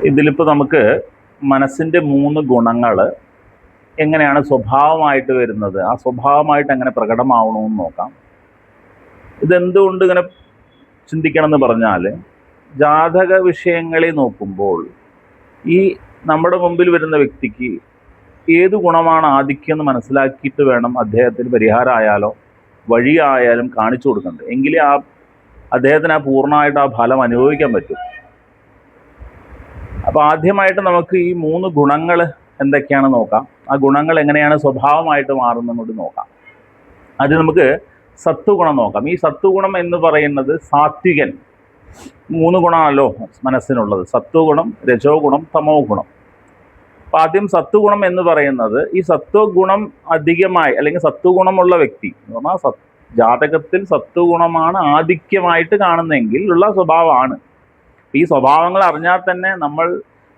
ഇതിലിപ്പോൾ നമുക്ക് മനസ്സിൻ്റെ 3 ഗുണങ്ങൾ എങ്ങനെയാണ് സ്വഭാവമായിട്ട് വരുന്നത്, ആ സ്വഭാവമായിട്ട് എങ്ങനെ പ്രകടമാവണമെന്ന് നോക്കാം. ഇതെന്തുകൊണ്ട് ഇങ്ങനെ ചിന്തിക്കണം എന്ന് പറഞ്ഞാൽ, ജാതക വിഷയങ്ങളെ നോക്കുമ്പോൾ ഈ നമ്മുടെ മുമ്പിൽ വരുന്ന വ്യക്തിക്ക് ഏത് ഗുണമാണ് ആധിക്യം എന്ന് മനസ്സിലാക്കിയിട്ട് വേണം അദ്ദേഹത്തിന് പരിഹാരമായാലോ വഴിയായാലും കാണിച്ചു കൊടുക്കേണ്ടത്. എങ്കിലേ അദ്ദേഹത്തിന് പൂർണ്ണമായിട്ട് ആ ഫലം അനുഭവിക്കാൻ പറ്റും. അപ്പോൾ ആദ്യമായിട്ട് നമുക്ക് ഈ 3 ഗുണങ്ങൾ എന്തൊക്കെയാണെന്ന് നോക്കാം. ആ ഗുണങ്ങൾ എങ്ങനെയാണ് സ്വഭാവമായിട്ട് മാറുന്നത് കൂടി നോക്കാം. ആദ്യം നമുക്ക് സത്വഗുണം നോക്കാം. ഈ സത്വഗുണം എന്ന് പറയുന്നത് സാത്വികൻ. 3 ഗുണമാണല്ലോ മനസ്സിനുള്ളത്: സത്വഗുണം, രജോ ഗുണം, തമോ ഗുണം. അപ്പം ആദ്യം സത്വഗുണം എന്ന് പറയുന്നത്, ഈ സത്വഗുണം അധികമായി അല്ലെങ്കിൽ സത്വഗുണമുള്ള വ്യക്തി എന്ന് പറഞ്ഞാൽ ജാതകത്തിൽ സത്വഗുണമാണ് ആധിക്യമായിട്ട് കാണുന്നതെങ്കിൽ ഉള്ള സ്വഭാവമാണ്. ഈ സ്വഭാവങ്ങൾ അറിഞ്ഞാൽ തന്നെ നമ്മൾ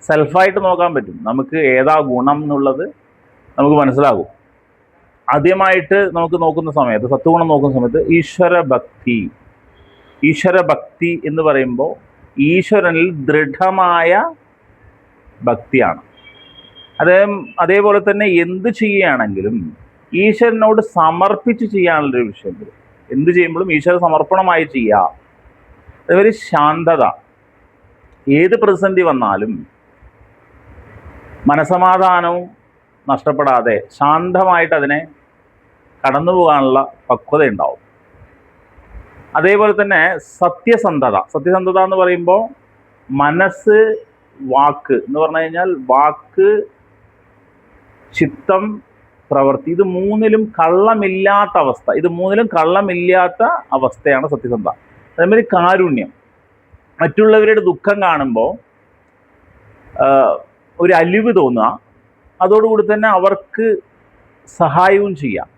സെൽഫായിട്ട് നോക്കാൻ പറ്റും. നമുക്ക് ഏതാ ഗുണം എന്നുള്ളത് നമുക്ക് മനസ്സിലാകും. ആദ്യമായിട്ട് നമുക്ക് നോക്കുന്ന സമയത്ത്, സത്വഗുണം നോക്കുന്ന സമയത്ത് ഈശ്വരഭക്തി എന്ന് പറയുമ്പോൾ ഈശ്വരനിൽ ദൃഢമായ ഭക്തിയാണ്. അതേപോലെ തന്നെ എന്ത് ചെയ്യുകയാണെങ്കിലും ഈശ്വരനോട് സമർപ്പിച്ച് ചെയ്യാനുള്ളൊരു വിഷയം വരും. എന്ത് ചെയ്യുമ്പോഴും ഈശ്വര സമർപ്പണമായി ചെയ്യാം. അതേപോലെ ശാന്തത. ഏത് പ്രതിസന്ധി വന്നാലും മനസമാധാനവും നഷ്ടപ്പെടാതെ ശാന്തമായിട്ട് അതിനെ കടന്നു പോകാനുള്ള പക്വത ഉണ്ടാവും. അതേപോലെ തന്നെ സത്യസന്ധത എന്ന് പറയുമ്പോൾ മനസ്സ്, വാക്ക് എന്ന് പറഞ്ഞു കഴിഞ്ഞാൽ വാക്ക്, ചിത്തം, പ്രവൃത്തി, ഇത് മൂന്നിലും കള്ളമില്ലാത്ത അവസ്ഥയാണ് സത്യസന്ധത. അതേമാതിരി കാരുണ്യം. മറ്റുള്ളവരുടെ ദുഃഖം കാണുമ്പോൾ ഒരു അലിവ് തോന്നുക, അതോടുകൂടി തന്നെ അവർക്ക് സഹായവും ചെയ്യാം.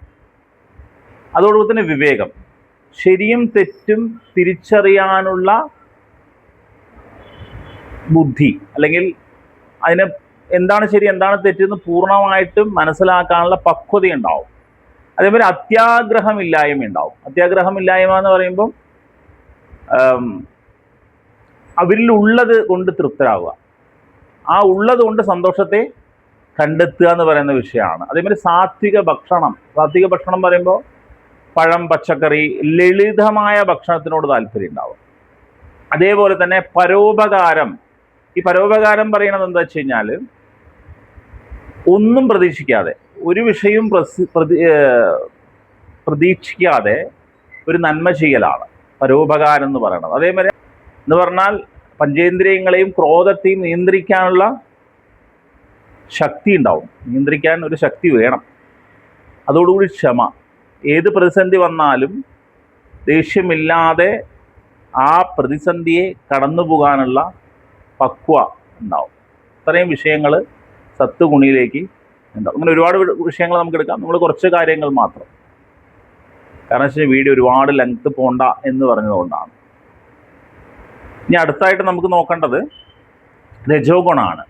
അതോടുകൂടി തന്നെ വിവേകം, ശരിയും തെറ്റും തിരിച്ചറിയാനുള്ള ബുദ്ധി, അല്ലെങ്കിൽ അതിനെ എന്താണ് ശരി എന്താണ് തെറ്റെന്ന് പൂർണ്ണമായിട്ടും മനസ്സിലാക്കാനുള്ള പക്വതയുണ്ടാവും. അതേപോലെ അത്യാഗ്രഹമില്ലായ്മ ഉണ്ടാവും. അത്യാഗ്രഹമില്ലായ്മ എന്ന് പറയുമ്പം അവരിലുള്ളത് കൊണ്ട് തൃപ്തരാകുക, ആ ഉള്ളത് കൊണ്ട് സന്തോഷത്തെ കണ്ടെത്തുക എന്ന് പറയുന്ന വിഷയമാണ്. അതേപോലെ സാത്വിക ഭക്ഷണം പറയുമ്പോൾ പഴം, പച്ചക്കറി, ലളിതമായ ഭക്ഷണത്തിനോട് താല്പര്യം ഉണ്ടാവും. അതേപോലെ തന്നെ പരോപകാരം. ഈ പരോപകാരം പറയണത് എന്താ വെച്ച് കഴിഞ്ഞാൽ, ഒന്നും പ്രതീക്ഷിക്കാതെ, ഒരു വിഷയവും പ്രതീക്ഷിക്കാതെ ഒരു നന്മ ചെയ്യലാണ് പരോപകാരം എന്ന് പറയുന്നത്. അതേമാതിരി എന്ന് പറഞ്ഞാൽ പഞ്ചേന്ദ്രിയങ്ങളെയും ക്രോധത്തെയും നിയന്ത്രിക്കാനുള്ള ശക്തി ഉണ്ടാവും. നിയന്ത്രിക്കാൻ ഒരു ശക്തി വേണം. അതോടുകൂടി ക്ഷമ. ഏത് പ്രതിസന്ധി വന്നാലും ദേഷ്യമില്ലാതെ ആ പ്രതിസന്ധിയെ കടന്നു പോകാനുള്ള പക്വ ഉണ്ടാവും. ഇത്രയും വിഷയങ്ങൾ സത്വഗുണിയിലേക്ക് ഉണ്ടാവും. അങ്ങനെ ഒരുപാട് വിഷയങ്ങൾ നമുക്ക് എടുക്കാം. നമ്മൾ കുറച്ച് കാര്യങ്ങൾ മാത്രം, കാരണം വെച്ചാൽ വീഡിയോ ഒരുപാട് ലെങ്ത് പോണ്ട എന്ന് പറഞ്ഞതുകൊണ്ടാണ്. ഇനി അടുത്തായിട്ട് നമുക്ക് നോക്കേണ്ടത് രജോ ഗുണമാണ്.